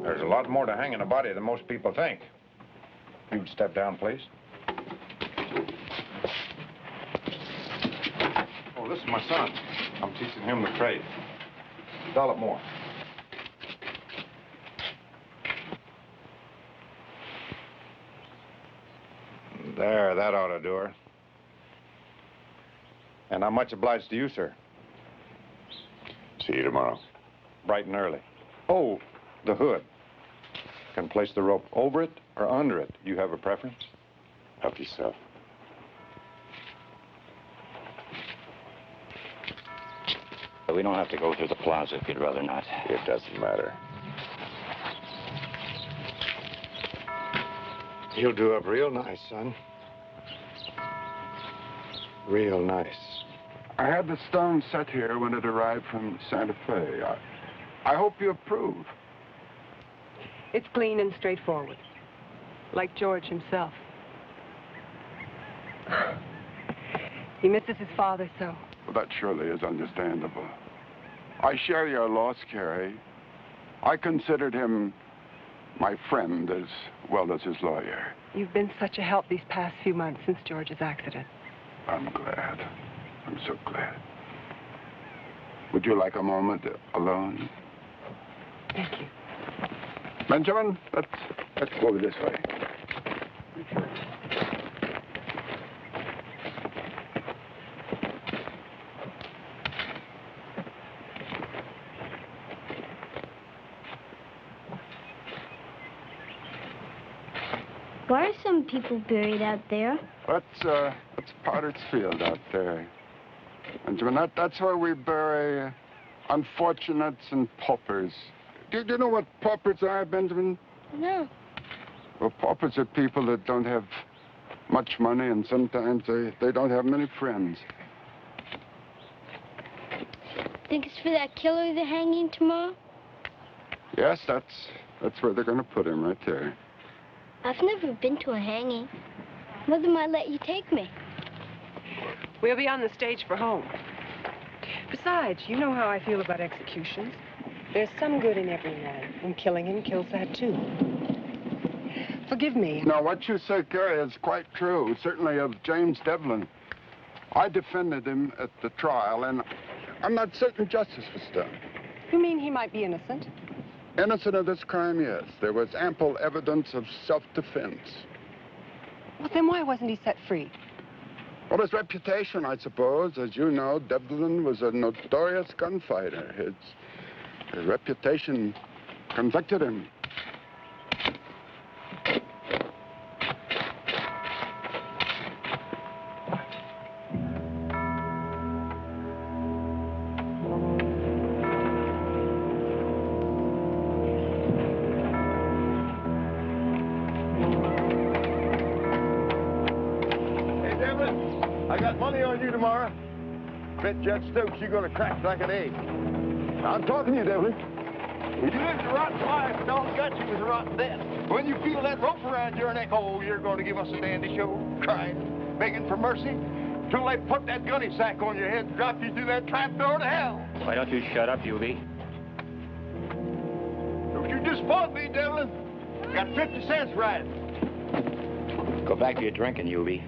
There's a lot more to hanging a body than most people think. You'd step down, please. Oh, this is my son. I'm teaching him the trade. $1 more. There, that ought to do her. And I'm much obliged to you, sir. See you tomorrow. Bright and early. Oh, the hood. Can place the rope over it or under it. Do you have a preference? Help yourself. We don't have to go through the plaza if you'd rather not. It doesn't matter. You'll do up real nice, son. Real nice. I had the stone set here when it arrived from Santa Fe. I hope you approve. It's clean and straightforward, like George himself. He misses his father so. Well, that surely is understandable. I share your loss, Carrie. I considered him my friend as well as his lawyer. You've been such a help these past few months since George's accident. I'm glad. I'm so glad. Would you like a moment alone? Thank you. Benjamin, let's go this way. Why are some people buried out there? That's Potter's Field out there. Benjamin, that's where we bury unfortunates and paupers. Do you know what paupers are, Benjamin? No. Well, paupers are people that don't have much money, and sometimes they don't have many friends. Think it's for that killer they're hanging tomorrow? Yes, that's where they're going to put him, right there. I've never been to a hanging. Mother might let you take me. We'll be on the stage for home. Besides, you know how I feel about executions. There's some good in every man, and killing him kills that too. Forgive me. Now, what you say, Carrie, is quite true, certainly of James Devlin. I defended him at the trial, and I'm not certain justice was done. You mean he might be innocent? Innocent of this crime, yes. There was ample evidence of self-defense. Well, then why wasn't he set free? Well, his reputation, I suppose. As you know, Devlin was a notorious gunfighter. His reputation convicted him. Tomorrow, bet Judge Stokes you're gonna crack like an egg. I'm talking to you, Devlin. You lived a rotten life, and all got you was a rotten death. When you feel that rope around your neck, oh, you're gonna give us a dandy show, crying, begging for mercy, till they put that gunny sack on your head and drop you through that trap door to hell. Why don't you shut up, Yuby? Don't you disappoint me, Devlin. Got 50 cents right. Go back to your drinking, Yuby.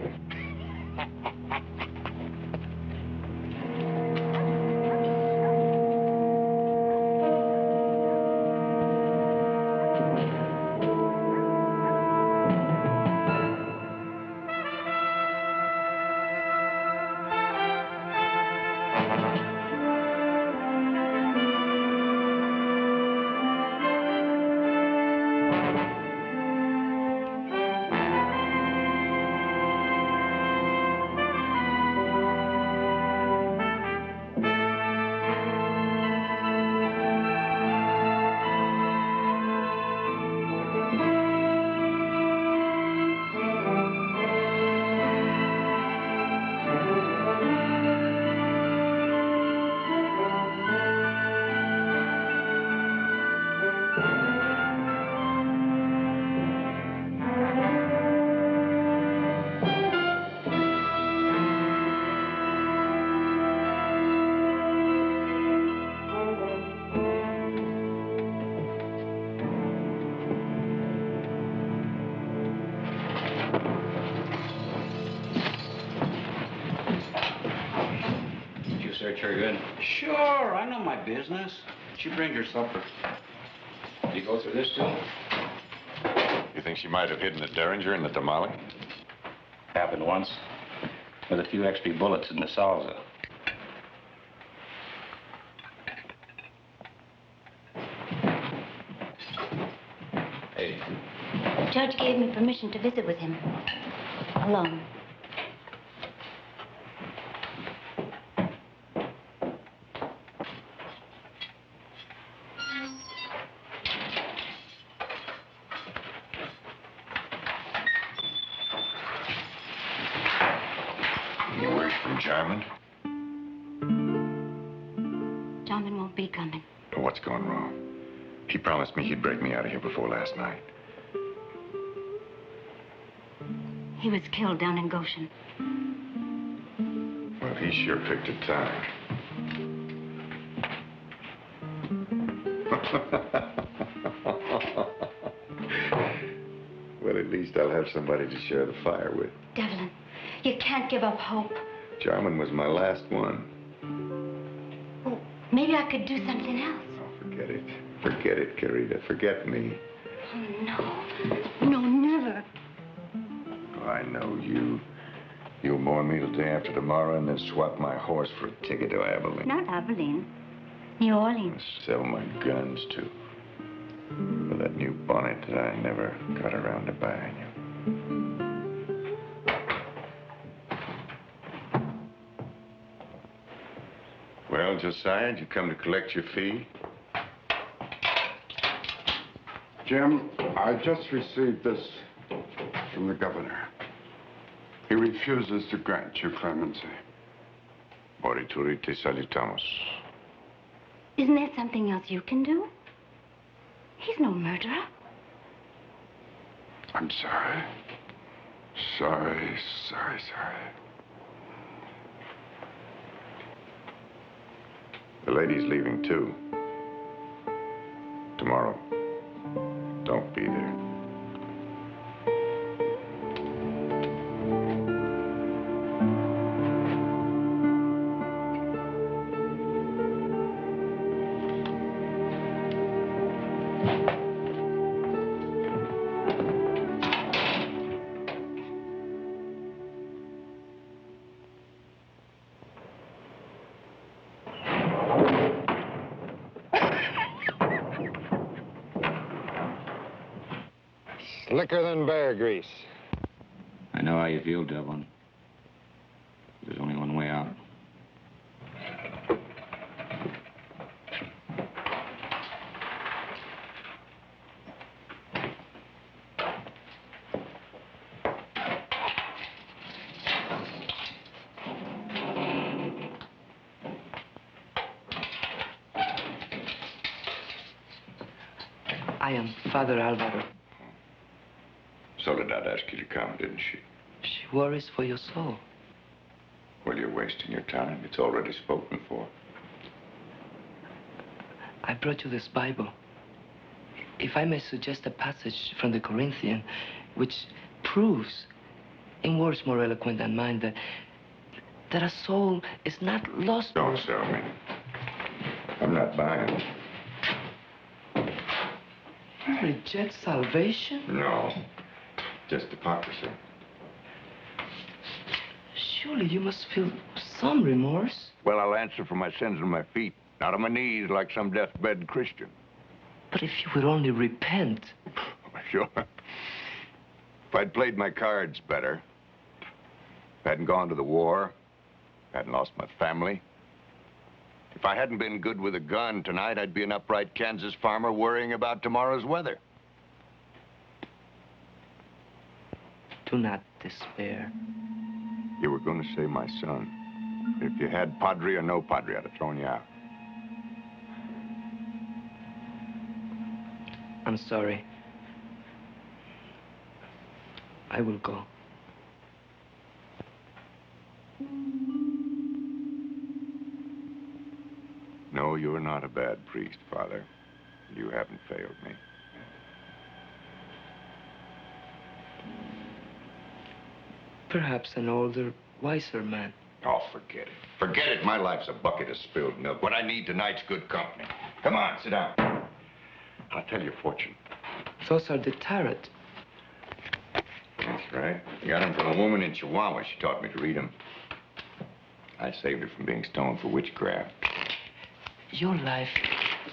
search her good? Sure, I know my business. She brings her supper. Did you go through this, too? You think she might have hidden the Derringer in the tamale? Happened once. With a few extra bullets in the salsa. Hey. Judge gave me permission to visit with him. Alone. Any word from Jarman? Jarman won't be coming. But what's gone wrong? He promised me he'd break me out of here before last night. He was killed down in Goshen. Well, he sure picked a time. Well, at least I'll have somebody to share the fire with. Devlin, you can't give up hope. Jarman was my last one. Oh, maybe I could do something else. Oh, forget it. Forget it, Carita. Forget me. Oh, no. No, never. Oh, I know you. You'll mourn me till day after tomorrow and then swap my horse for a ticket to Abilene. Not Abilene. New Orleans. Sell my guns, too. For that new bonnet that I never got around to buying you. Well, Josiah, did you come to collect your fee? Jim, I just received this from the governor. He refuses to grant you clemency. Morituri te salutamos. Isn't there something else you can do? He's no murderer. I'm sorry. Sorry. The lady's leaving, too. Tomorrow. Don't be there. Slicker than bear grease. I know how you feel, Devlin. There's only one way out. I am Father Alvaro. Soledad asked you to come, didn't she? She worries for your soul. Well, you're wasting your time. It's already spoken for. I brought you this Bible. If I may suggest a passage from the Corinthian, which proves, in words more eloquent than mine, that a soul is not lost. Don't sell me. I'm not buying. You reject salvation? No. Just hypocrisy. Surely you must feel some remorse. Well, I'll answer for my sins on my feet, not on my knees like some deathbed Christian. But if you would only repent. Sure. If I'd played my cards better, if I hadn't gone to the war, if I hadn't lost my family, if I hadn't been good with a gun tonight, I'd be an upright Kansas farmer worrying about tomorrow's weather. Do not despair. You were going to say my son. If you had Padre or no Padre, I'd have thrown you out. I'm sorry. I will go. No, you're not a bad priest, Father. You haven't failed me. Perhaps an older, wiser man. Oh, forget it. Forget it. My life's a bucket of spilled milk. What I need tonight's good company. Come on, sit down. I'll tell you a fortune. Those are the tarot. That's right. I got them from a woman in Chihuahua. She taught me to read them. I saved her from being stoned for witchcraft. Your life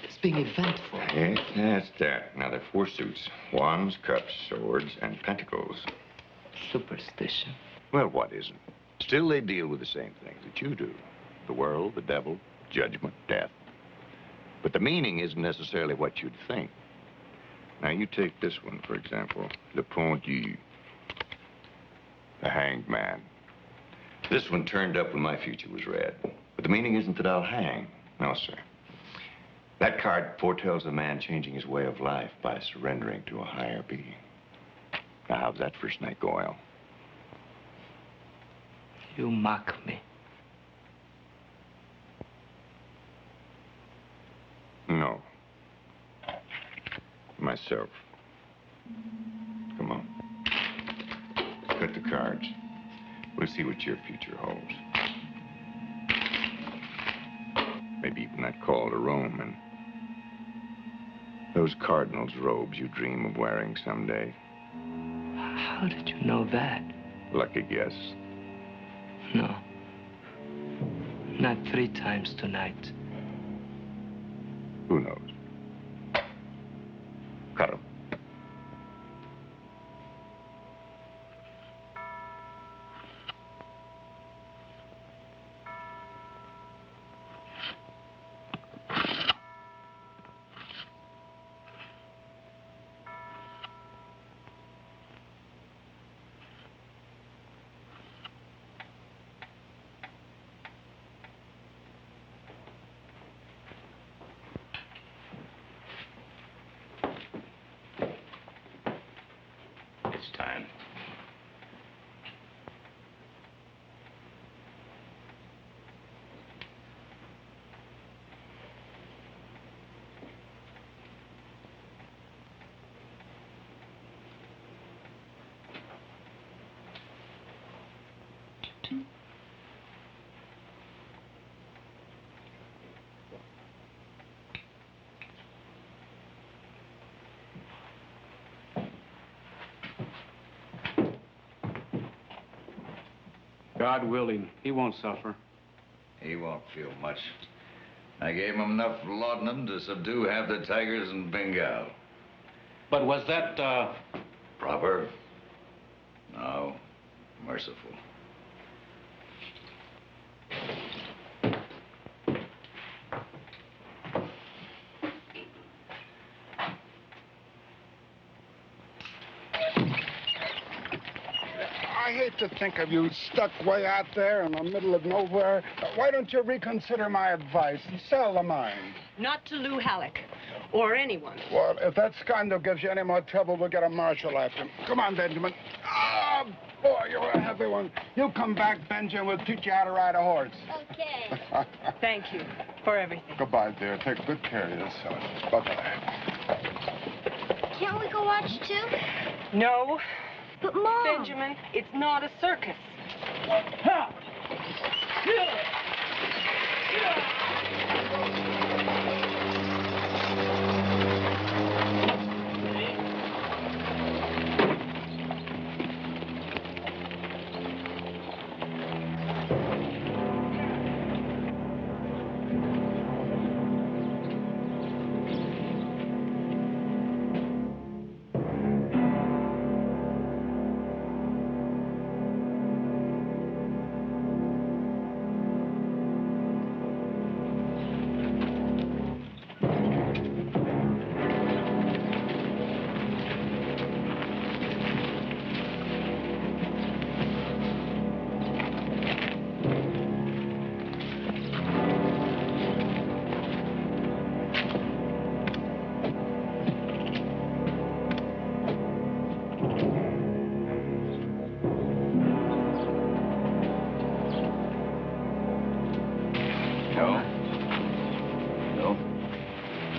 is being eventful. Yes, that's that. Now, there are 4 suits. Wands, cups, swords, and pentacles. Superstition. Well, what isn't? Still, they deal with the same things that you do. The world, the devil, judgment, death. But the meaning isn't necessarily what you'd think. Now, you take this one, for example. Le Pendu. The Hanged Man. This one turned up when my future was red. But the meaning isn't that I'll hang. No, sir. That card foretells a man changing his way of life by surrendering to a higher being. Now, how's that first night go, Al? You mock me. No. Myself. Come on. Cut the cards. We'll see what your future holds. Maybe even that call to Rome and those cardinal's robes you dream of wearing someday. How did you know that? Lucky guess. No. Not 3 times tonight. Who knows? Cut 'em. It's time. God willing, he won't suffer. He won't feel much. I gave him enough laudanum to subdue half the tigers in Bengal. But was that, Proper? No. Merciful. I hate to think of you stuck way out there in the middle of nowhere. Why don't you reconsider my advice and sell the mine? Not to Lou Halleck. Or anyone. Well, if that scoundrel gives you any more trouble, we'll get a marshal after him. Come on, Benjamin. Ah, boy, you're a heavy one. You come back, Benjamin, we'll teach you how to ride a horse. Okay. Thank you for everything. Goodbye, dear. Take good care of yourself. Bye-bye. Can't we go watch too? No. But, Mom. Benjamin, it's not a circus.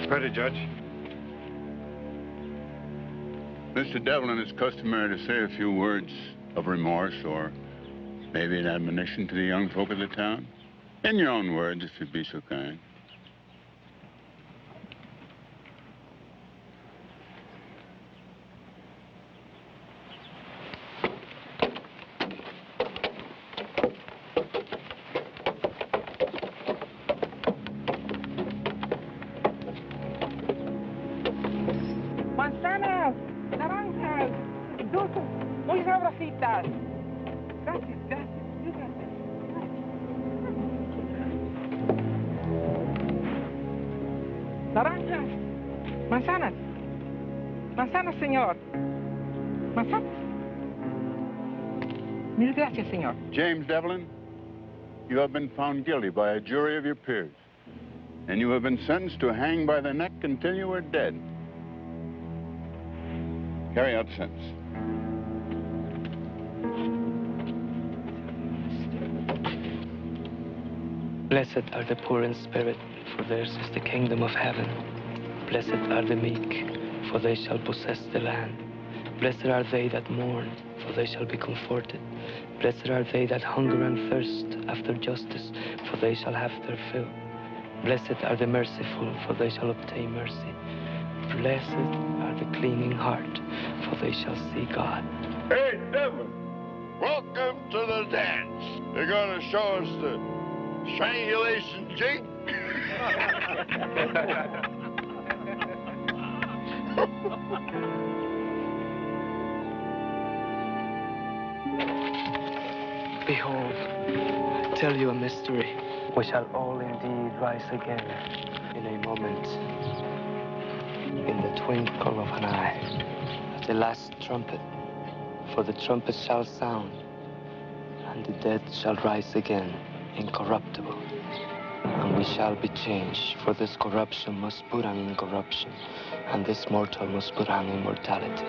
Ready, Judge. Mr. Devlin is customary to say a few words of remorse or Maybe an admonition to the young folk of the town? In your own words, if you'd be so kind. Manzanas, naranjas, dulces, muy sabrositas. Gracias, gracias, gracias. Naranjas, manzanas, manzanas, señor. Manzanas. Mil gracias, señor. James Devlin, you have been found guilty by a jury of your peers, and you have been sentenced to hang by the neck until you are dead. Carry out the sentence. Blessed are the poor in spirit, for theirs is the kingdom of heaven. Blessed are the meek, for they shall possess the land. Blessed are they that mourn, for they shall be comforted. Blessed are they that hunger and thirst after justice, for they shall have their fill. Blessed are the merciful, for they shall obtain mercy. Blessed are the clean in heart, for they shall see God. Hey, Devlin, welcome to the dance. They're going to show us the strangulation jig. Behold, I tell you a mystery. We shall all indeed rise again in a moment, in the twinkle of an eye, at the last trumpet. For the trumpet shall sound, and the dead shall rise again, incorruptible. And we shall be changed, for this corruption must put on incorruption, and this mortal must put on immortality.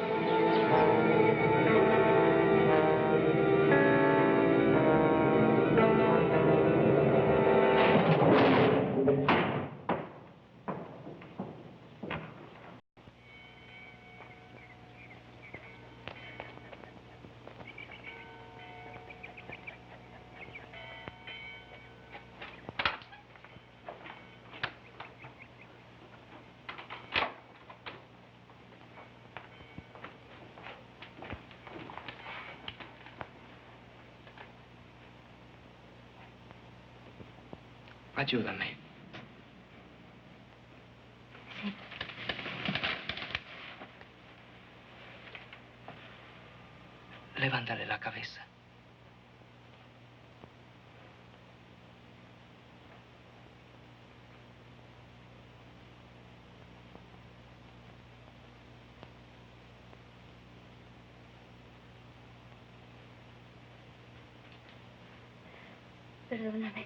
Ayúdame. Sí. Levántale la cabeza. Perdóname.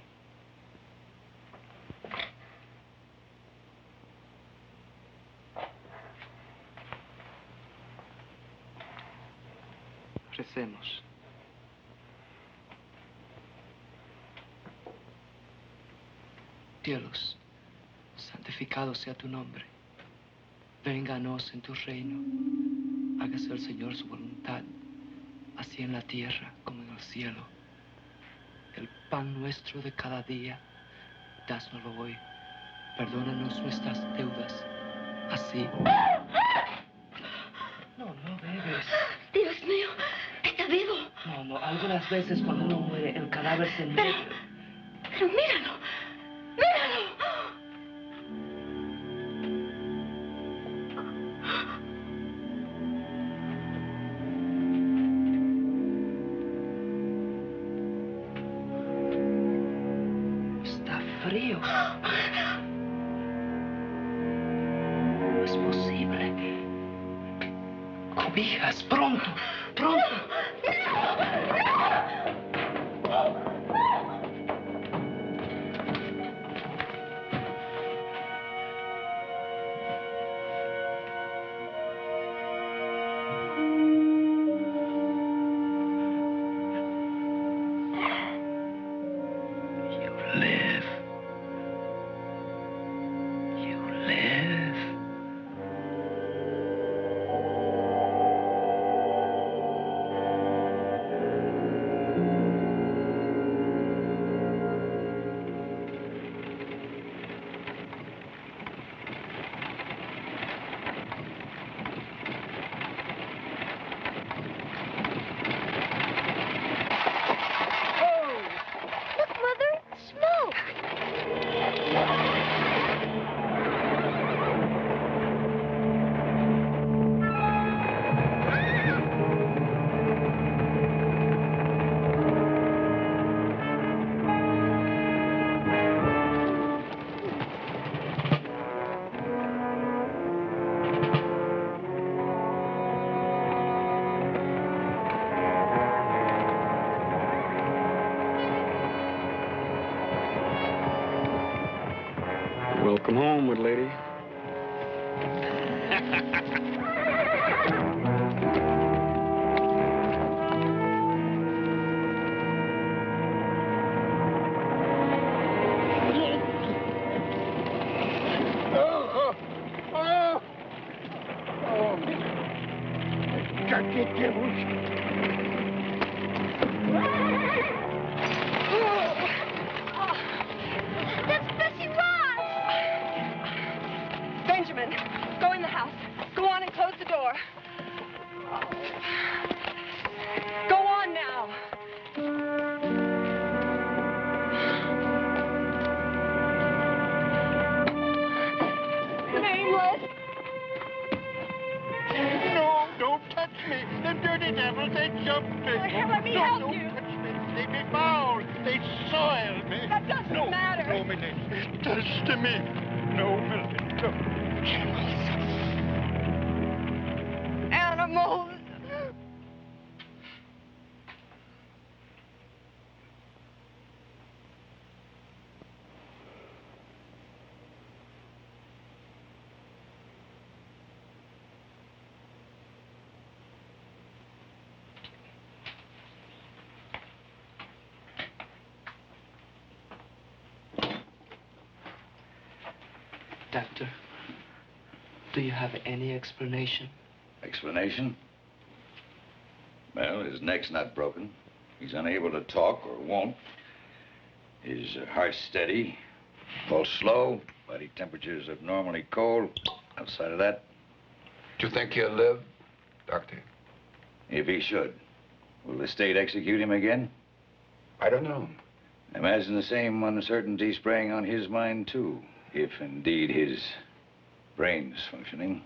Recemos. Cielos, santificado sea tu nombre. Venga a nos en tu reino. Hágase el Señor su voluntad, así en la tierra como en el cielo. El pan nuestro de cada día, dásnoslo hoy. Perdónanos nuestras deudas, así. No bebes. Dios mío, está vivo. No, algunas veces cuando uno muere, el cadáver se muere. Pero míralo, míralo. Está frío. No es posible. Cobijas, pronto, pronto. Welcome home, wood lady. Benjamin, go in the house. Go on and close the door. Go on now. Nameless. No, don't touch me. The dirty devils, they jumped me. Let me help you. Don't touch me. They be foul. They soiled me. That doesn't matter. No, Milady. It does to me. No, Milady. No. Animals. Doctor, do you have any explanation? Explanation? Well, his neck's not broken. He's unable to talk or won't. His heart's steady, pulse slow, body temperature's abnormally cold. Outside of that... Do you think he'll live, Doctor? If he should. Will the state execute him again? I don't know. Imagine the same uncertainty spraying on his mind, too. If indeed his brain's functioning.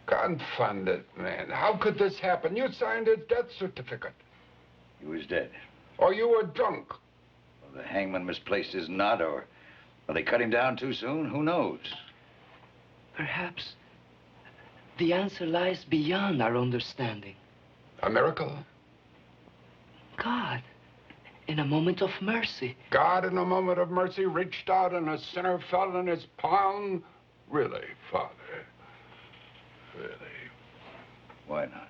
Confound it, man. How could this happen? You signed his death certificate. He was dead. Or you were drunk. Well, the hangman misplaced his knot, or they cut him down too soon. Who knows? Perhaps the answer lies beyond our understanding. A miracle? God, in a moment of mercy. God, in a moment of mercy, reached out and a sinner fell in his palm? Really, Father? Really? Why not?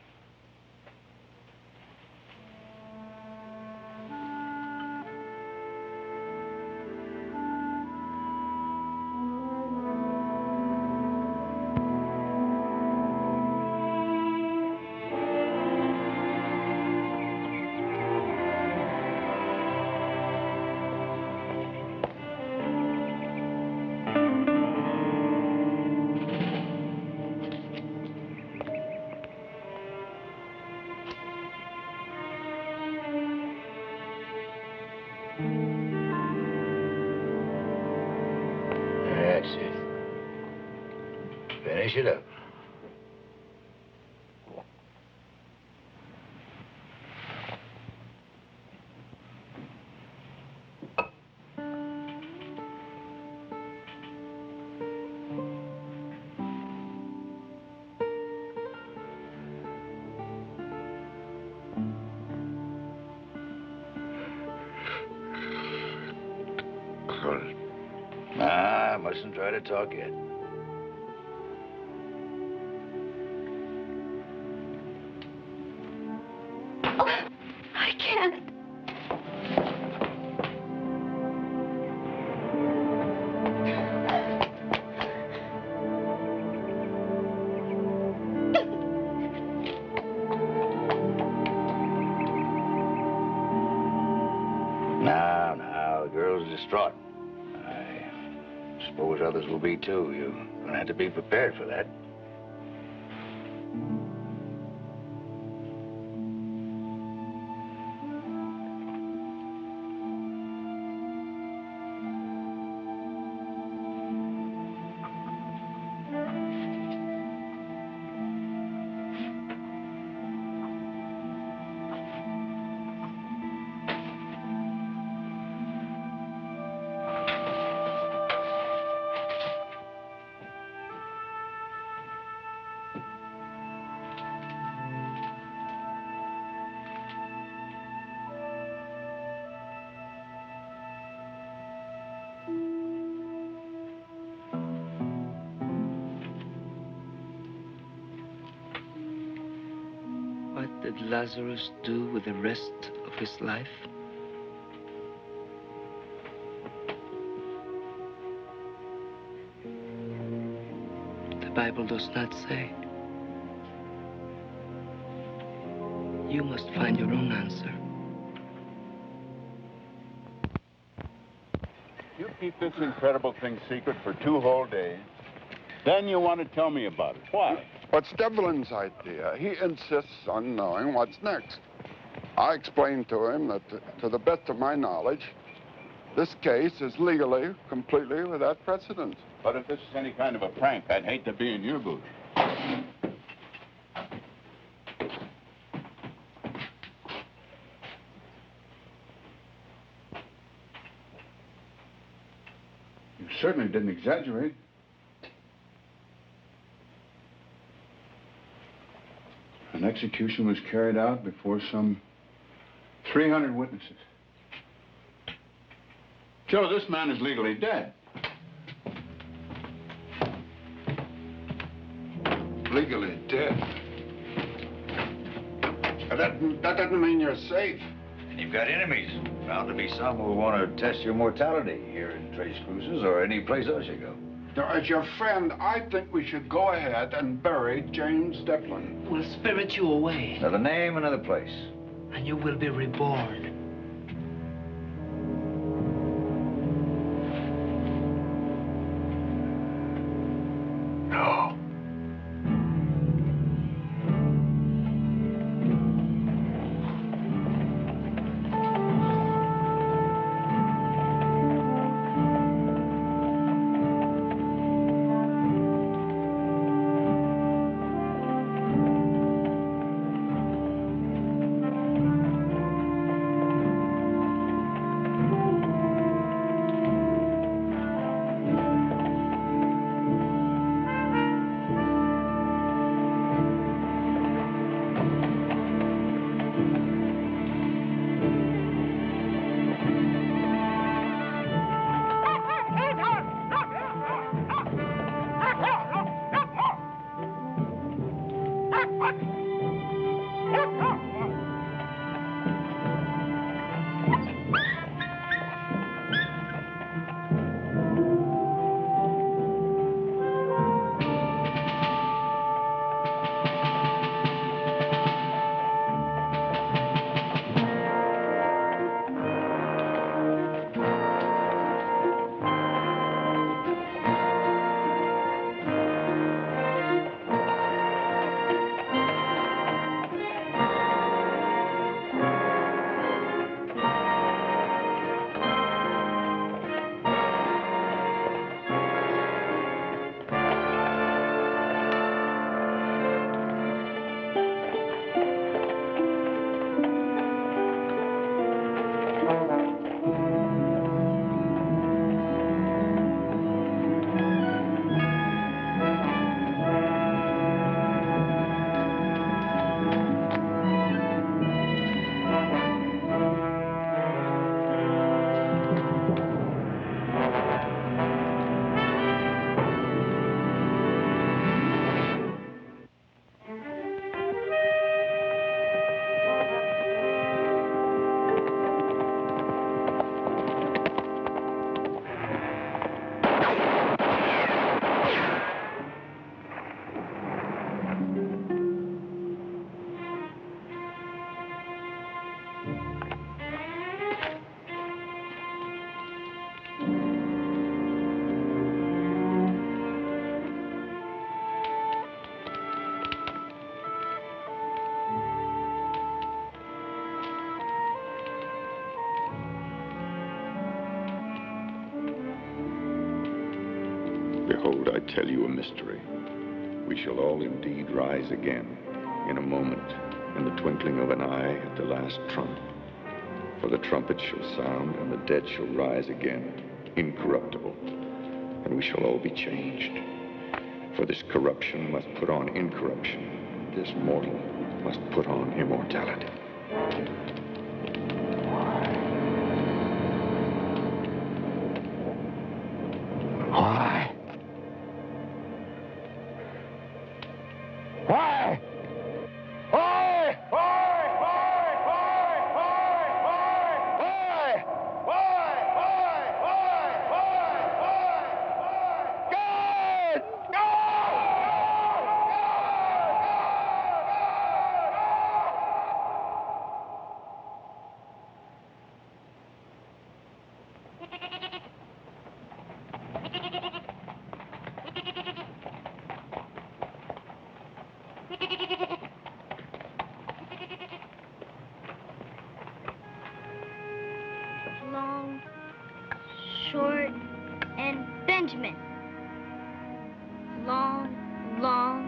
That's it. Finish it up. Nah, I mustn't try to talk yet. I can't. Now, the girl's distraught. I suppose others will be, too. You're gonna have to be prepared for that. What did Lazarus do with the rest of his life? The Bible does not say. You must find your own answer. You keep this incredible thing secret for 2 whole days. Then you want to tell me about it. Why? What's Devlin's idea? He insists on knowing what's next. I explained to him that, to the best of my knowledge, this case is legally, completely without precedent. But if this is any kind of a prank, I'd hate to be in your booth. You certainly didn't exaggerate. An execution was carried out before some 300 witnesses. Joe, this man is legally dead. Legally dead? That doesn't mean you're safe. And you've got enemies. Bound to be some who want to test your mortality here in Trace Cruises or any place else you go. Now, as your friend, I think we should go ahead and bury James Devlin. We'll spirit you away. Another name, another place. And you will be reborn. No. Behold, I tell you a mystery. We shall all indeed rise again, in a moment, in the twinkling of an eye, at the last trump. For the trumpet shall sound, and the dead shall rise again, incorruptible, and we shall all be changed. For this corruption must put on incorruption, this mortal must put on immortality. Why? Why? Why? Benjamin. Long, long.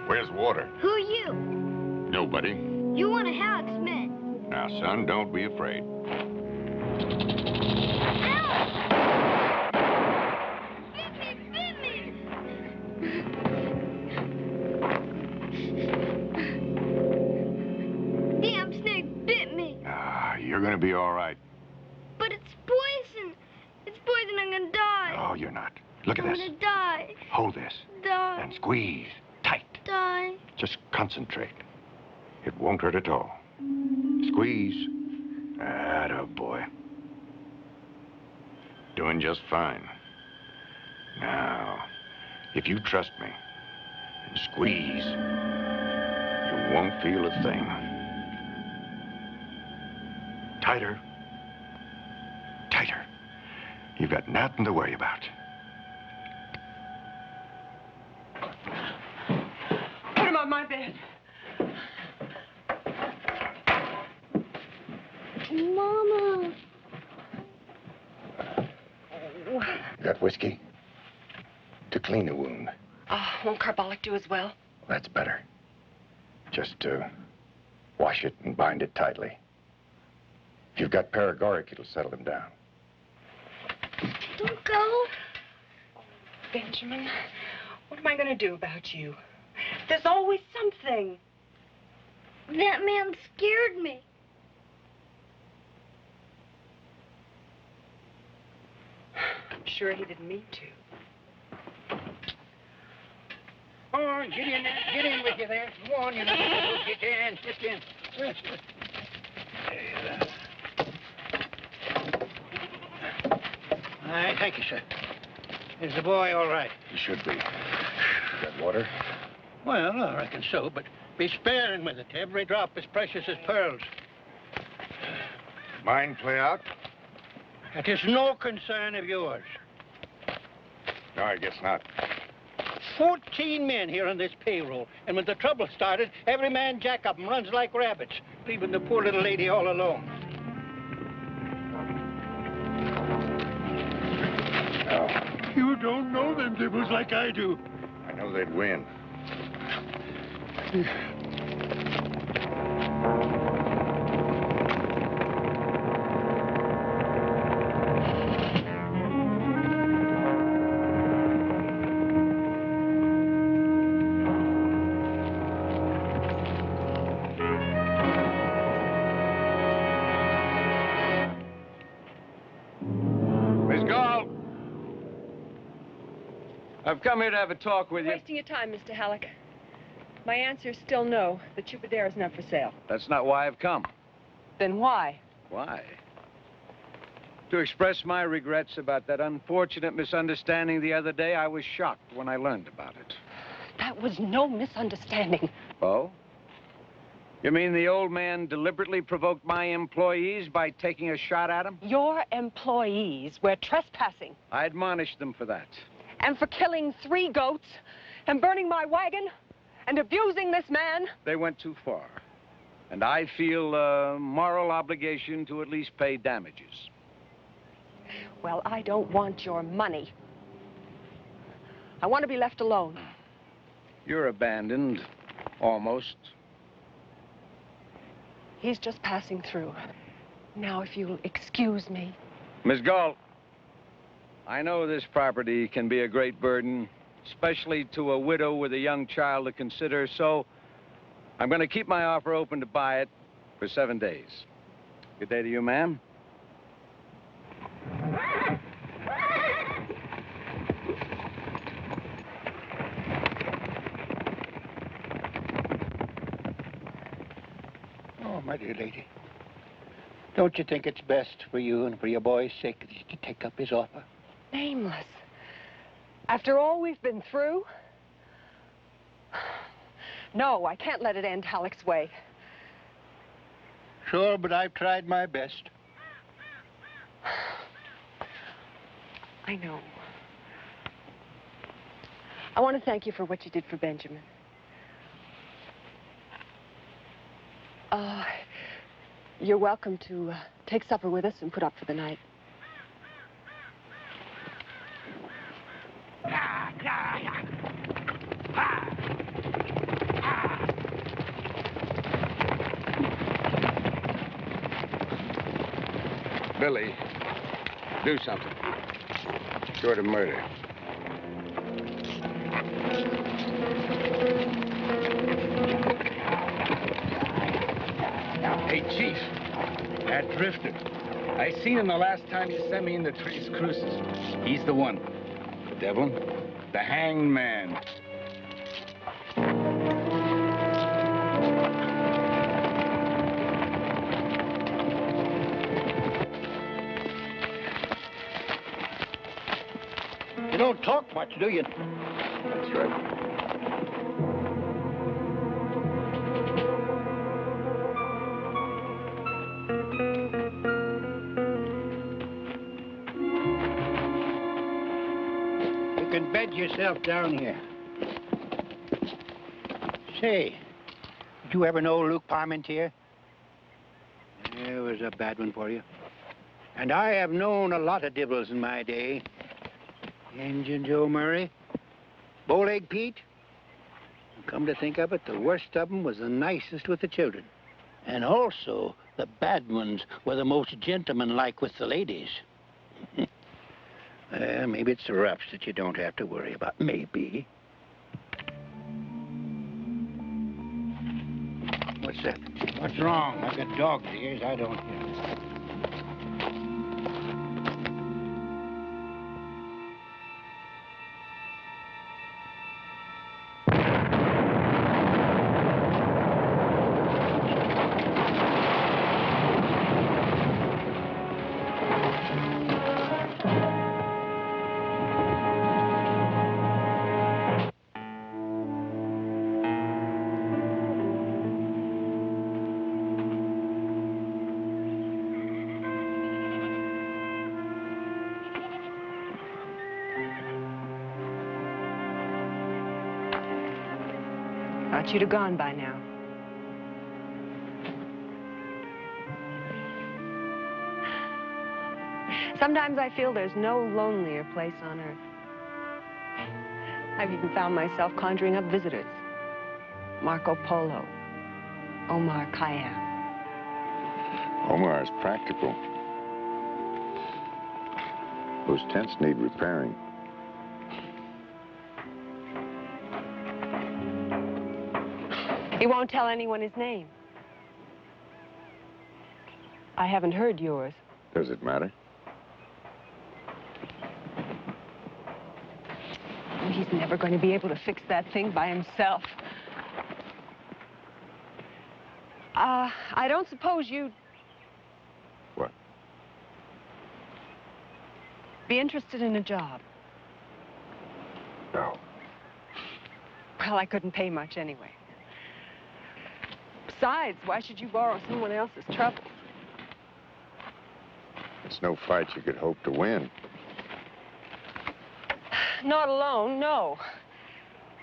Where's water? Who are you? Nobody. You one of Halleck's men. Now, son, don't be afraid. Damn snake bit me. You're gonna be all right. But it's poison. It's poison. I'm gonna die. Oh, you're not. Look at I'm this. gonna die. Hold this. Die. And squeeze. Tight. Die. Just concentrate. It won't hurt at all. Squeeze. Atta boy. Doing just fine. Now, if you trust me and squeeze, you won't feel a thing. Tighter. Tighter. You've got nothing to worry about. Put him on my bed. Mama. Got whiskey? To clean the wound. Won't carbolic do as well? That's better. Just wash it and bind it tightly. If you've got paregoric, it'll settle him down. Don't go. Benjamin, what am I going to do about you? There's always something. That man scared me. I'm sure he didn't mean to. Oh, get in there. Get in with you there. Go on, you know. Get in. Get in. All right, thank you, sir. Is the boy all right? He should be. Got water? Well, I reckon so, but be sparing with it. Every drop as precious as pearls. Mind play out? It is no concern of yours. No, I guess not. 14 men here on this payroll, and when the trouble started, every man jack up and runs like rabbits, leaving the poor little lady all alone. No. You don't know them devils like I do. I know they'd win. I've come here to have a talk with you. Wasting your time, Mr. Halleck. My answer is still no. The Chupadera's not for sale. That's not why I've come. Then why? Why? To express my regrets about that unfortunate misunderstanding the other day. I was shocked when I learned about it. That was no misunderstanding. Oh? You mean the old man deliberately provoked my employees by taking a shot at them? Your employees were trespassing. I admonished them for that. And for killing 3 goats, and burning my wagon, and abusing this man. They went too far. And I feel a moral obligation to at least pay damages. Well, I don't want your money. I want to be left alone. You're abandoned, almost. He's just passing through. Now, if you'll excuse me. Miss Galt, I know this property can be a great burden, especially to a widow with a young child to consider, so I'm going to keep my offer open to buy it for 7 days. Good day to you, ma'am. Oh, my dear lady. Don't you think it's best for you and for your boy's sake to take up his offer? Nameless. After all we've been through? No, I can't let it end Halleck's way. Sure, but I've tried my best. I know. I want to thank you for what you did for Benjamin. You're welcome to take supper with us and put up for the night. Billy, do something. Short of murder. Hey, Chief, that drifter. I seen him the last time you sent me in the Tres Cruces. He's the one. Devlin, the hanged man. You don't talk much, do you? That's right. You can bed yourself down here. Say, did you ever know Luke Parmentier? It was a bad one for you. And I have known a lot of dibbles in my day. Injun Joe Murray, Bowleg Pete. Come to think of it, the worst of them was the nicest with the children. And also, the bad ones were the most gentlemanlike with the ladies. Maybe it's the roughs that you don't have to worry about. Maybe. What's that? What's wrong? I've got dog's ears. I don't hear. Thought you'd have gone by now. Sometimes I feel there's no lonelier place on earth. I've even found myself conjuring up visitors. Marco Polo, Omar Khayyam. Omar's practical. Those tents need repairing. He won't tell anyone his name. I haven't heard yours. Does it matter? He's never going to be able to fix that thing by himself. I don't suppose you'd... What? Be interested in a job. No. Well, I couldn't pay much anyway. Besides, why should you borrow someone else's troubles? It's no fight you could hope to win. Not alone, no.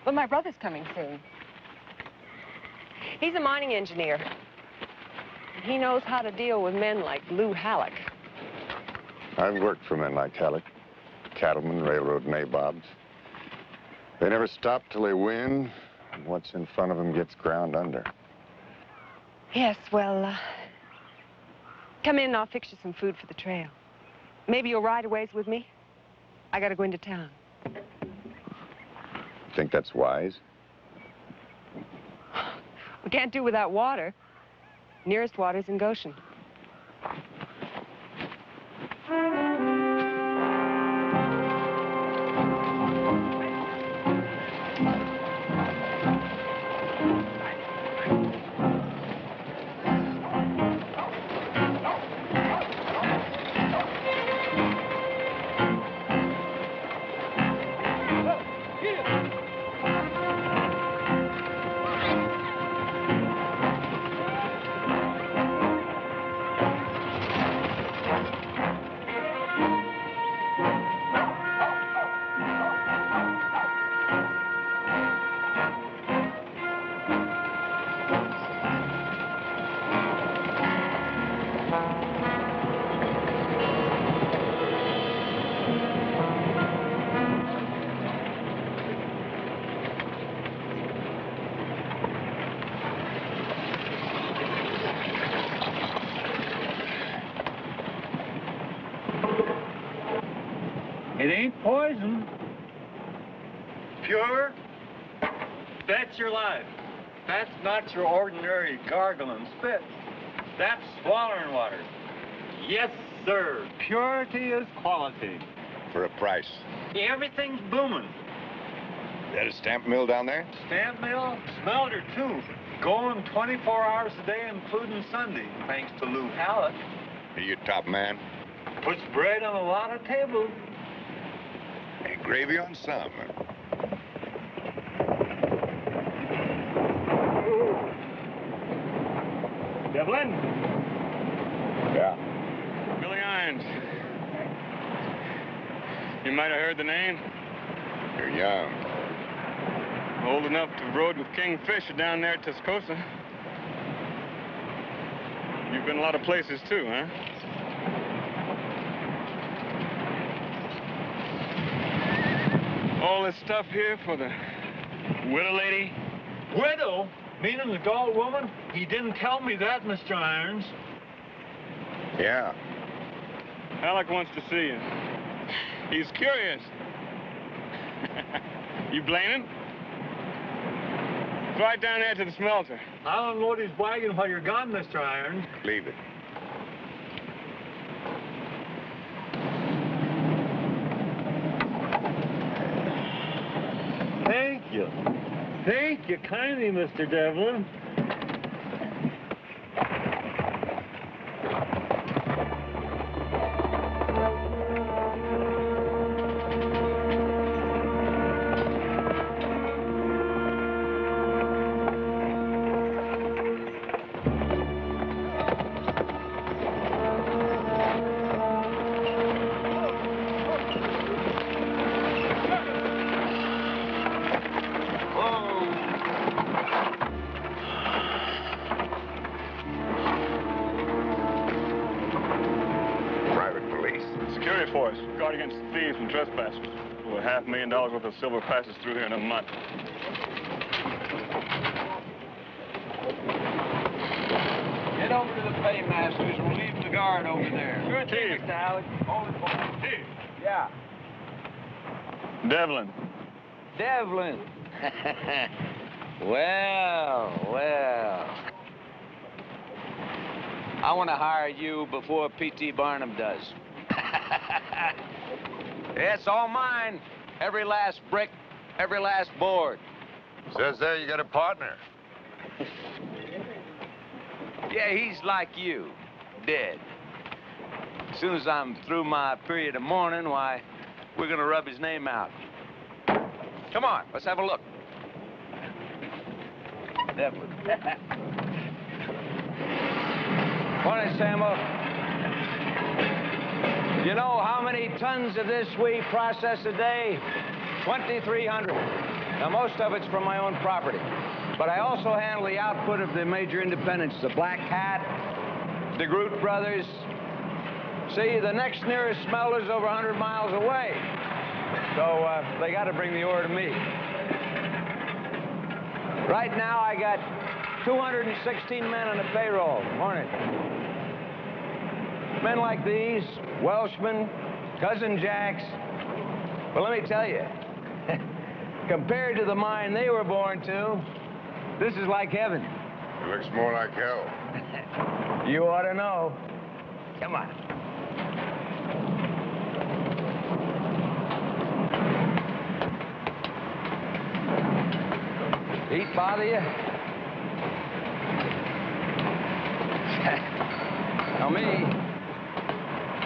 But my brother's coming soon. He's a mining engineer. He knows how to deal with men like Lou Halleck. I've worked for men like Halleck. Cattlemen, railroad nabobs. They never stop till they win, and what's in front of them gets ground under. Yes, well, come in and I'll fix you some food for the trail. Maybe you'll ride a ways with me? I gotta go into town. Think that's wise? We can't do without water. Nearest water's in Goshen. ain't poison. Pure. That's your life. That's not your ordinary gargling spit. That's swallowing water. Yes, sir. Purity is quality. For a price. Everything's booming. Is that a stamp mill down there? Stamp mill, smelter, too. Going 24 hours a day, including Sunday, thanks to Lou Hallett. Are you top man? Puts bread on a lot of tables. Hey, gravy on some. Devlin? Yeah. Billy Irons. You might have heard the name. You're young. Old enough to have rode with King Fisher down there at Tascosa. You've been a lot of places, too, huh? All this stuff here for the widow lady? Widow? Meaning the Galt woman? He didn't tell me that, Mr. Irons. Yeah. Alec wants to see you. He's curious. You blame him? It's right down there to the smelter. I'll unload his wagon while you're gone, Mr. Irons. Leave it. Thank you. Thank you kindly, Mr. Devlin. Guard against thieves and trespassers. Over $500,000 worth of silver passes through here in a month. Get over to the paymasters. We'll leave the guard over there. Sure thing, Mr. Alec. Hold it, boy. Steve. Yeah. Devlin. Devlin. Well. I want to hire you before P.T. Barnum does. It's all mine. Every last brick, every last board. Says there you got a partner. Yeah, he's like you, dead. As soon as I'm through my period of mourning, why, we're gonna rub his name out. Come on, let's have a look. Devlin. Morning, Samuel. You know how many tons of this we process a day? 2,300. Now, most of it's from my own property. But I also handle the output of the major independents, the Black Hat, the Groot Brothers. See, the next nearest smelter's over 100 miles away. So they got to bring the ore to me. Right now, I got 216 men on the payroll. Morning. Men like these, Welshmen, Cousin Jacks. Well, let me tell you, compared to the mine they were born to, this is like heaven. It looks more like hell. You ought to know. Come on. Heat bother you? Now me,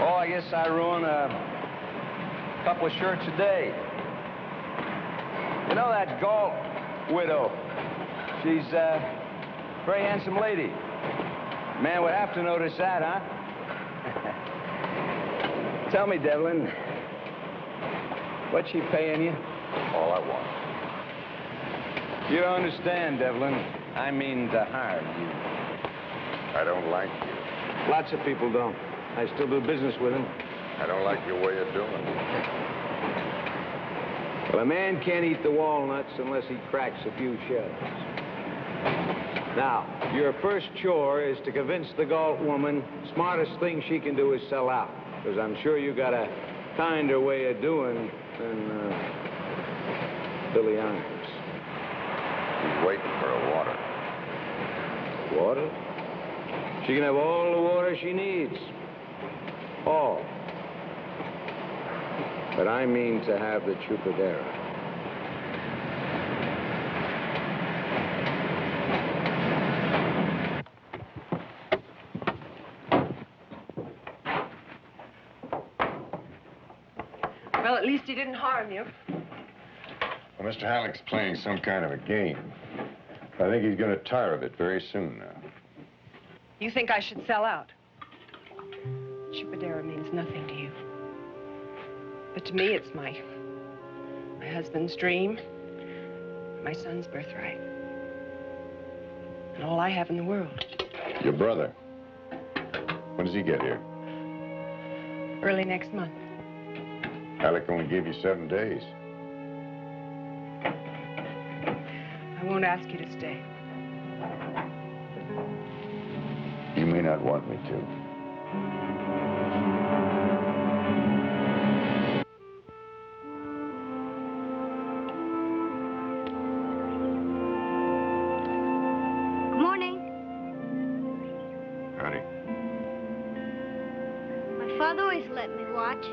oh, I guess I ruin a couple of shirts a day. You know that Galt widow? She's a very handsome lady. Man would have to notice that, huh? Tell me, Devlin, what's she paying you? All I want. You don't understand, Devlin. I mean to hire you. I don't like you. Lots of people don't. I still do business with them. I don't like your way of doing it. Well, a man can't eat the walnuts unless he cracks a few shells. Now, your first chore is to convince the Galt woman smartest thing she can do is sell out. Because I'm sure you got a kinder way of doing than Billy Irons. He's waiting for a water. Water? She can have all the water she needs. All. But I mean to have the Chupadera. Well, at least he didn't harm you. Well, Mr. Halleck's playing some kind of a game. I think he's going to tire of it very soon now. You think I should sell out? Chupadera means nothing to you. But to me, it's my husband's dream, my son's birthright, and all I have in the world. Your brother. When does he get here? Early next month. Halleck only gave you 7 days. I won't ask you to stay. You may not want me to. Good morning. Howdy. My father always let me watch.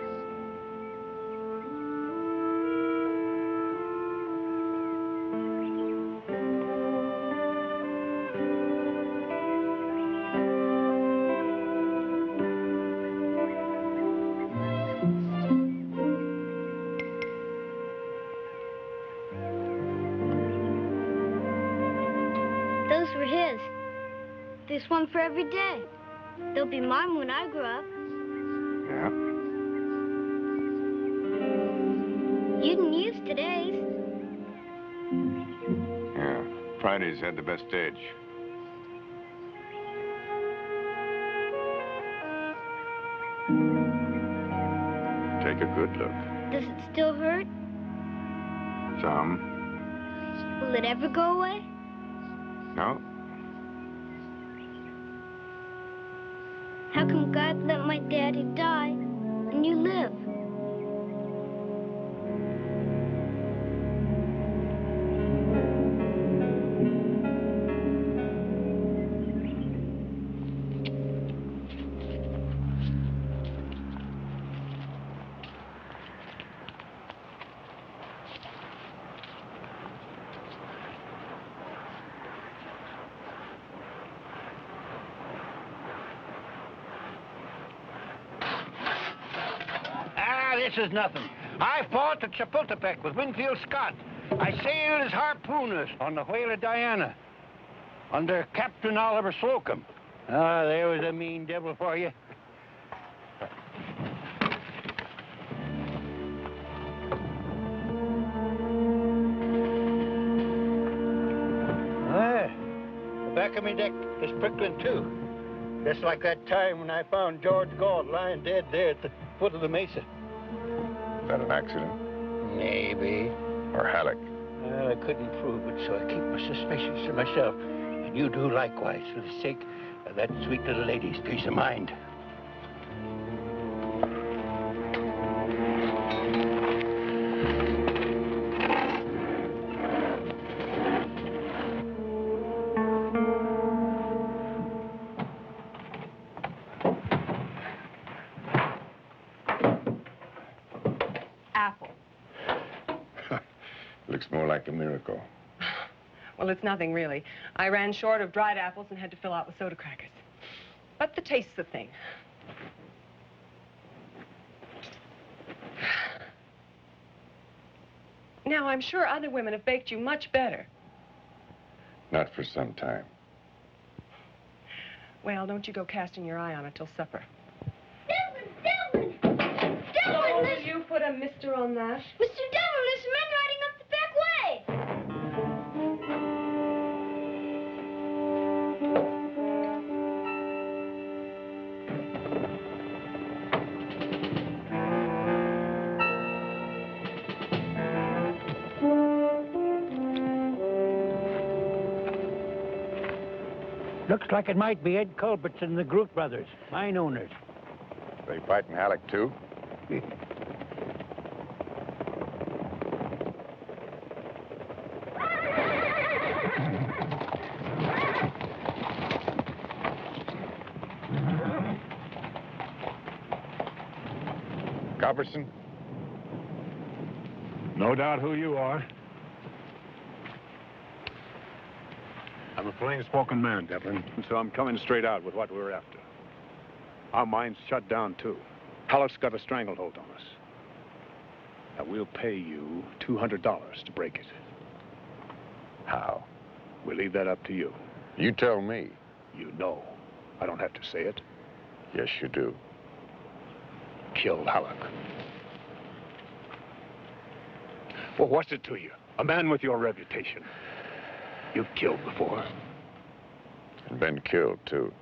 Those were his. There's one for every day. They'll be mine when I grow up. Yeah? You didn't use today's. Yeah. Friday's had the best edge. Take a good look. Does it still hurt? Some. Will it ever go away? No? How come God let my daddy die and you live? This is nothing. I fought at Chapultepec with Winfield Scott. I sailed as harpooners on the whaler Diana under Captain Oliver Slocum. Ah, there was a mean devil for you. Ah, the back of my deck is prickling too. Just like that time when I found George Galt lying dead there at the foot of the mesa. Is that an accident? Maybe. Or Halleck? Well, I couldn't prove it, so I keep my suspicions to myself. And you do likewise, for the sake of that sweet little lady's peace of mind. Apple. Looks more like a miracle. Well, it's nothing, really. I ran short of dried apples and had to fill out with soda crackers. But the taste's the thing. Now, I'm sure other women have baked you much better. Not for some time. Well, don't you go casting your eye on it till supper. Devlin! Oh, will you put a mister on that? Mr. Devlin, there's men riding up the back way! Looks like it might be Ed Culbertson and the Groot brothers, mine owners. They fighting Halleck, too? Copperson? No doubt who you are. I'm a plain-spoken man, Devlin, and so I'm coming straight out with what we're after. Our mine's shut down, too. Halleck's got a stranglehold on us. Now, we'll pay you $200 to break it. How? We'll leave that up to you. You tell me. You know. I don't have to say it. Yes, you do. Kill Halleck. Well, what's it to you? A man with your reputation. You've killed before. And been killed, too.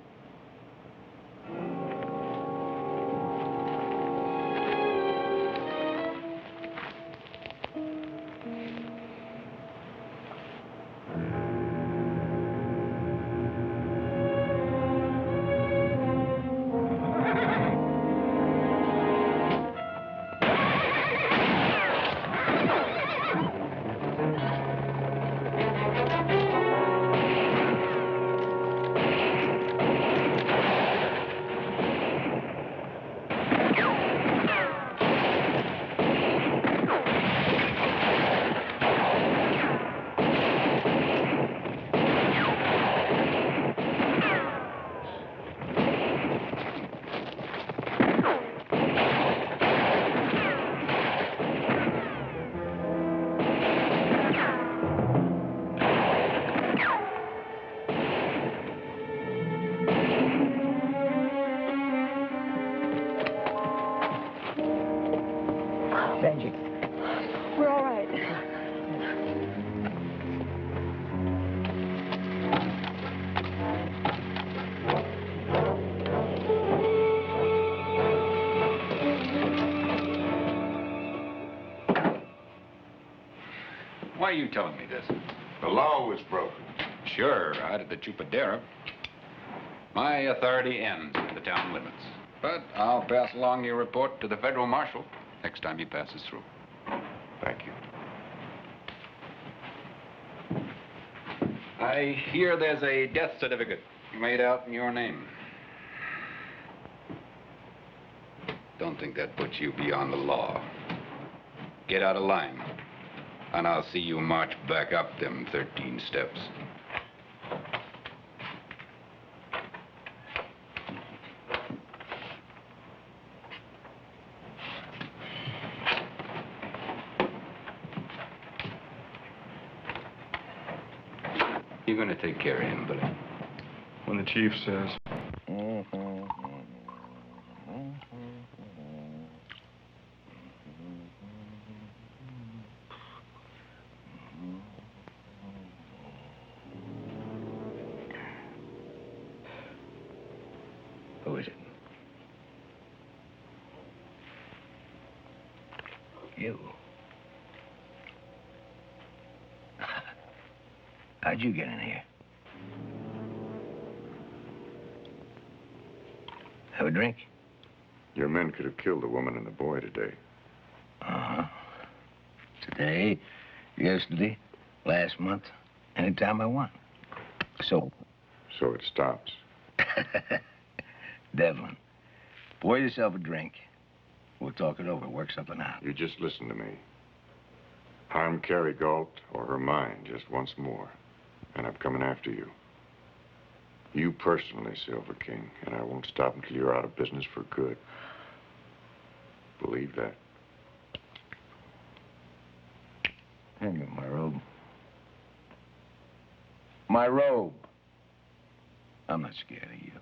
Benji. We're all right. Why are you telling me this? The law was broken. Sure, out at the Chupadera. My authority ends at the town limits. But I'll pass along your report to the federal marshal next time he passes through. Thank you. I hear there's a death certificate made out in your name. Don't think that puts you beyond the law. Get out of line, and I'll see you march back up them 13 steps. You're gonna take care of him, Billy. When the chief says. Who is it? You. How'd you get in here? Have a drink? Your men could have killed the woman and the boy today. Uh-huh. Today, yesterday, last month, anytime I want. So it stops. Devlin, pour yourself a drink. We'll talk it over, work something out. You just listen to me. Harm Carrie Galt or her mind just once more, and I'm coming after you. You personally, Silver King, and I won't stop until you're out of business for good. Believe that. Hand me my robe. My robe. I'm not scared of you.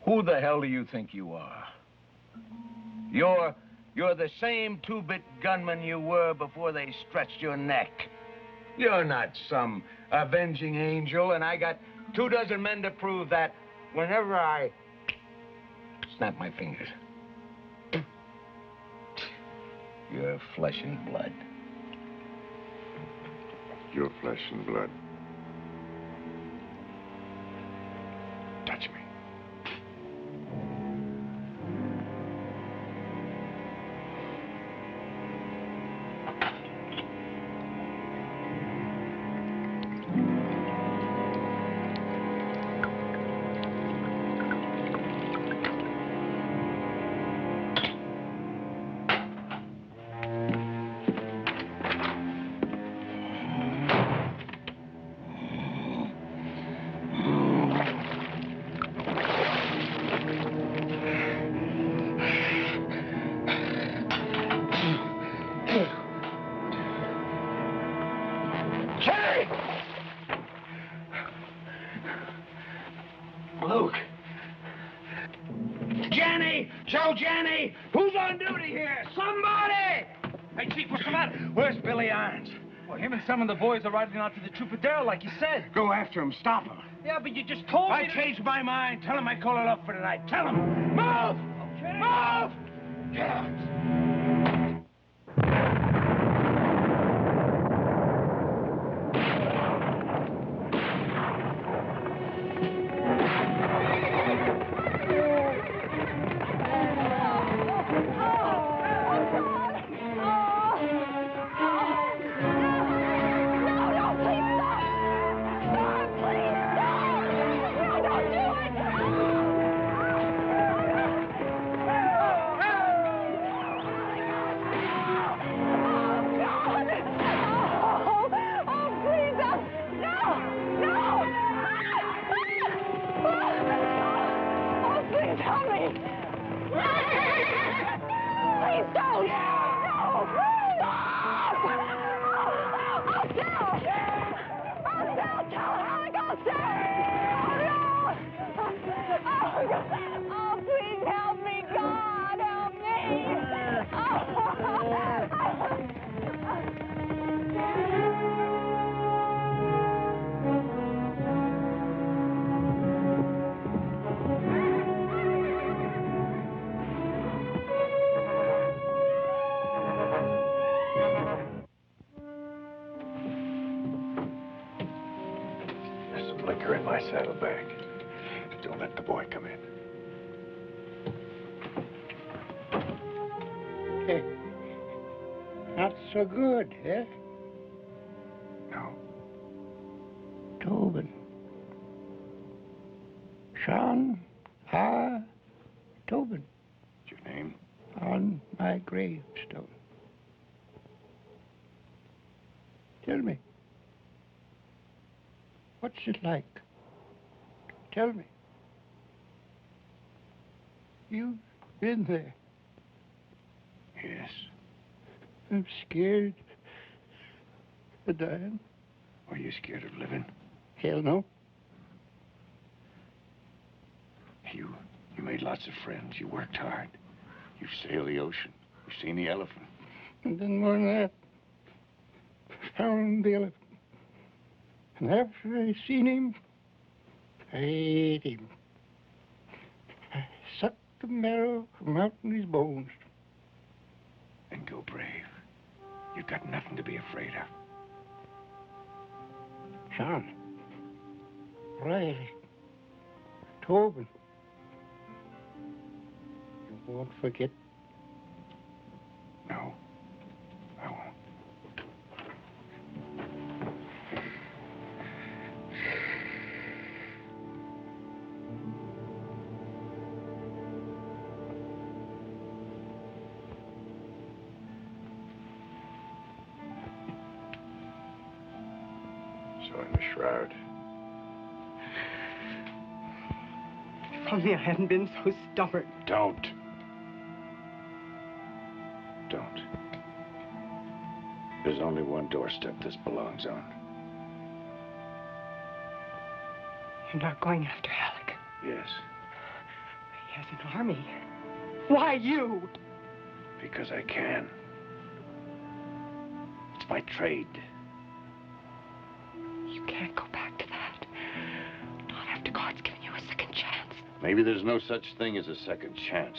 Who the hell do you think you are? You're the same two-bit gunman you were before they stretched your neck. You're not some avenging angel, and I got 24 men to prove that whenever I snap my fingers. You're flesh and blood. Your flesh and blood. Touch me. Jenny! Who's on duty here? Somebody! Hey, Chief, what's the matter? Where's Billy Irons? Well, him and some of the boys are riding out to the Troubadour, like you said. Go after him. Stop him. Yeah, but you just told me I changed my mind. Tell him I call it up for tonight. Tell him. Move! Okay. Move! Get out. In my saddlebag. Don't let the boy come in. Hey, not so good, eh? No. Tobin. Sean R. Tobin. What's your name? On my gravestone. Tell me. What's it like? Tell me. You've been there. Yes. I'm scared of dying. Are you scared of living? Hell no. You made lots of friends. You worked hard. You've sailed the ocean. You've seen the elephant. And then more than that, found the elephant. And after I seen him, I ate him. I sucked the marrow from out in his bones. And go brave. You've got nothing to be afraid of. Sean. Riley. Tobin. You won't forget. No, I won't. So in the shroud. If only I hadn't been so stubborn. Don't. There's only one doorstep this belongs on. You're not going after Alec. Yes, He has an army. Why you? because I can. It's my trade. You can't go back to that. Not after God's given you a second chance. Maybe there's no such thing as a second chance.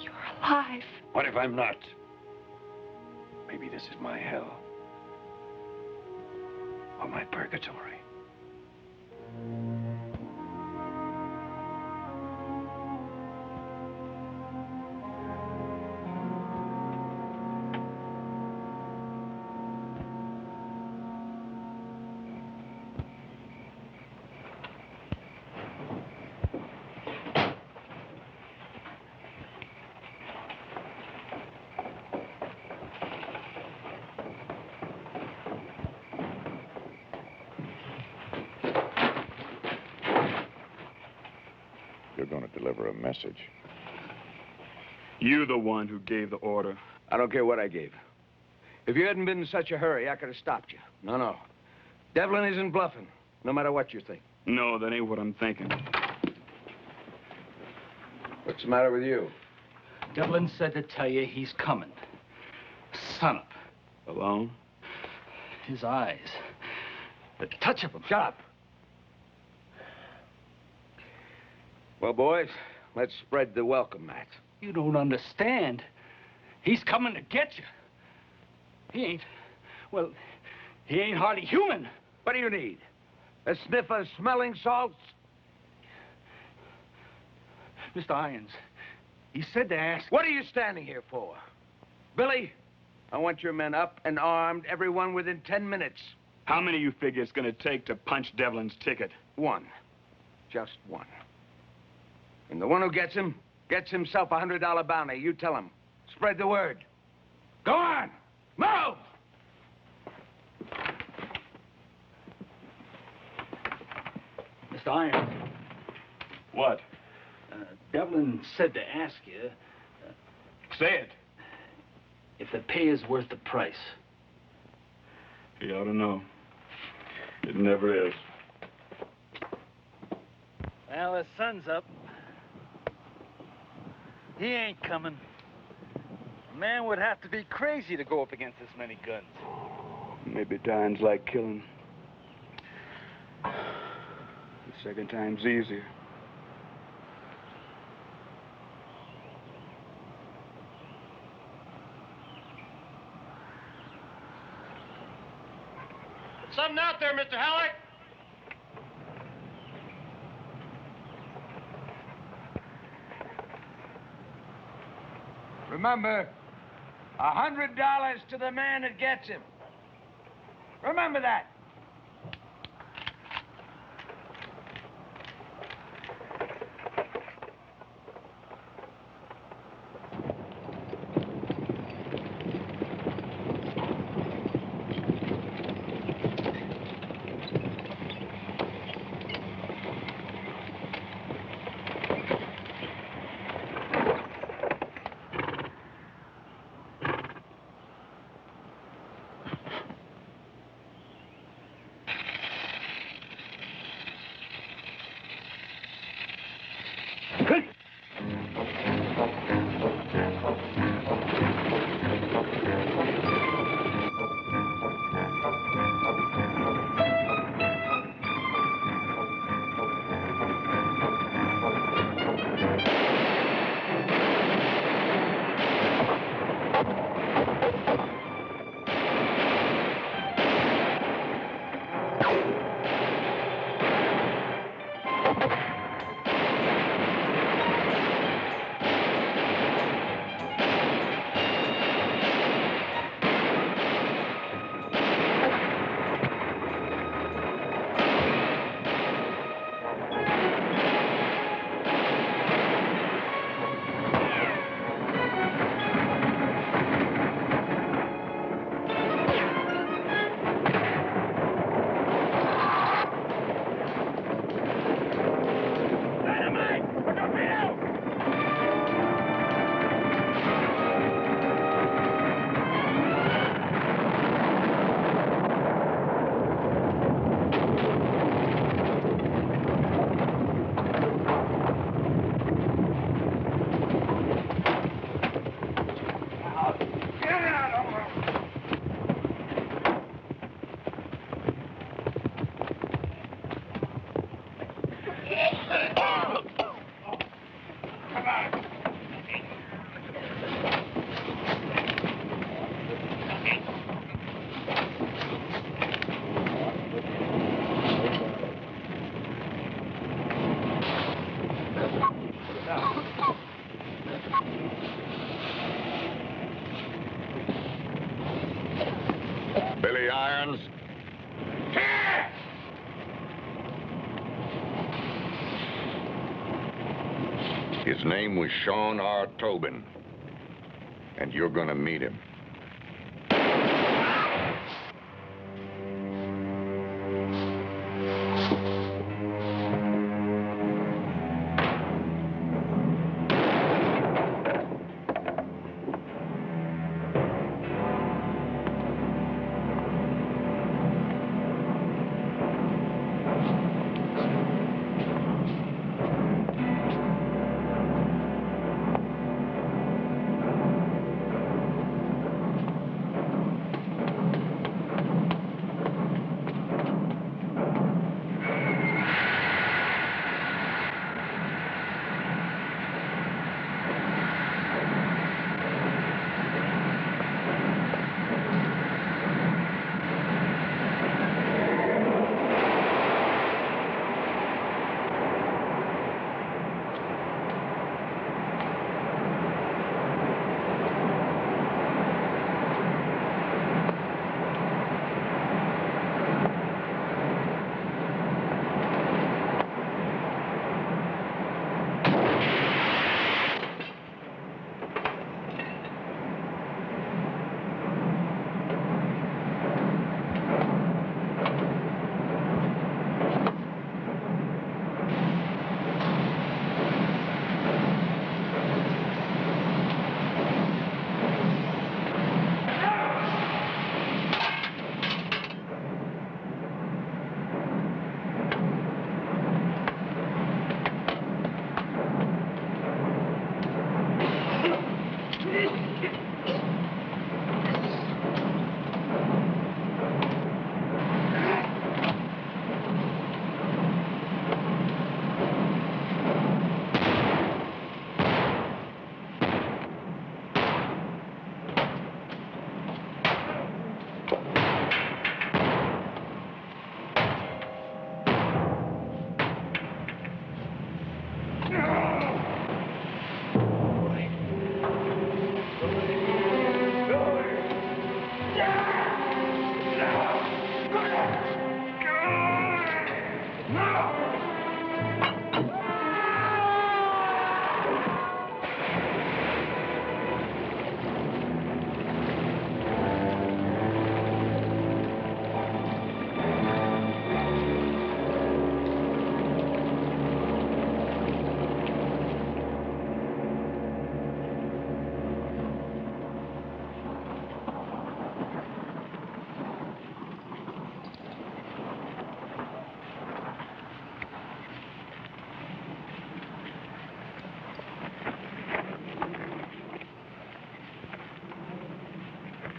You're alive. What if I'm not? Maybe this is my hell. Or my purgatory. You're going to deliver a message. You the one who gave the order. I don't care what I gave. If you hadn't been in such a hurry, I could have stopped you. No. Devlin isn't bluffing, no matter what you think. No, that ain't what I'm thinking. What's the matter with you? Devlin said to tell you he's coming. Son up. Alone? His eyes. The touch of them. Shut up. Well, boys, let's spread the welcome mat. You don't understand. He's coming to get you. He ain't hardly human. What do you need? A sniff of smelling salts? Mr. Irons, he said to ask... What are you standing here for? Billy, I want your men up and armed, everyone within 10 minutes. How many you figure it's gonna take to punch Devlin's ticket? One. Just one. And the one who gets him, gets himself a $100 bounty. You tell him. Spread the word. Go on! Move! Mr. Irons. What? Devlin said to ask you... Say it. If the pay is worth the price. He ought to know. It never is. Well, the sun's up. He ain't coming. A man would have to be crazy to go up against this many guns. Maybe dying's like killing. The second time's easier. Something out there, Mr. Halleck. Remember, $100 to the man that gets him. Remember that. Billy Irons. His name was Sean R. Tobin, and you're gonna meet him.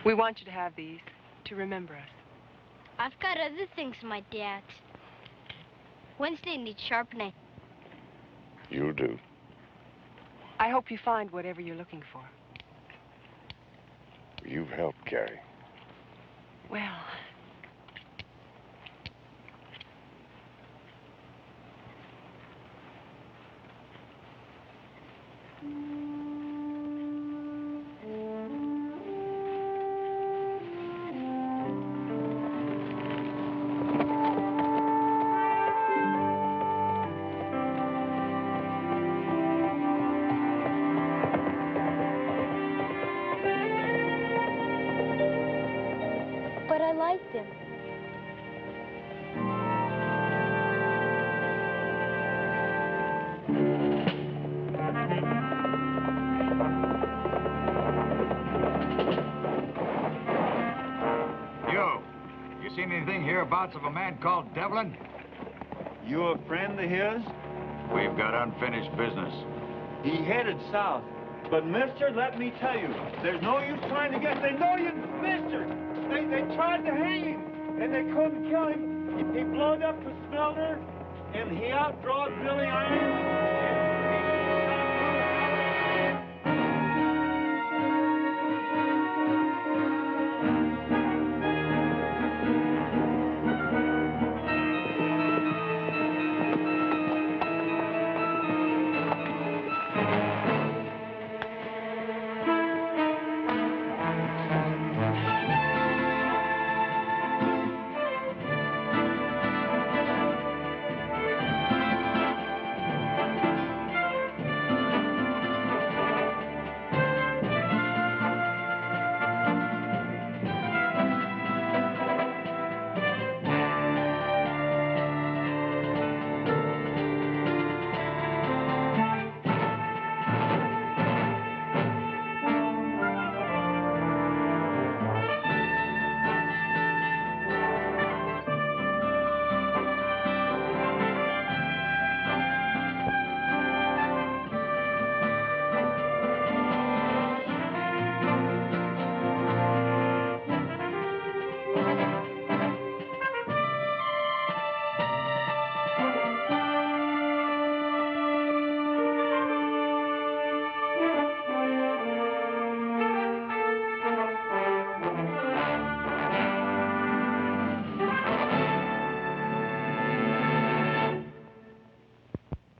We want you to have these to remember us. I've got other things in my dad's. Wednesday needs sharpening. You do. I hope you find whatever you're looking for. You've helped, Carrie. Well, But I liked him. You seen anything hereabouts of a man called Devlin? You a friend of his? We've got unfinished business. He headed south. But, mister, let me tell you, there's no use trying to get... They know you, mister! They tried to hang him, and they couldn't kill him. He blowed up the smelter, and he outdrawed Billy Iron.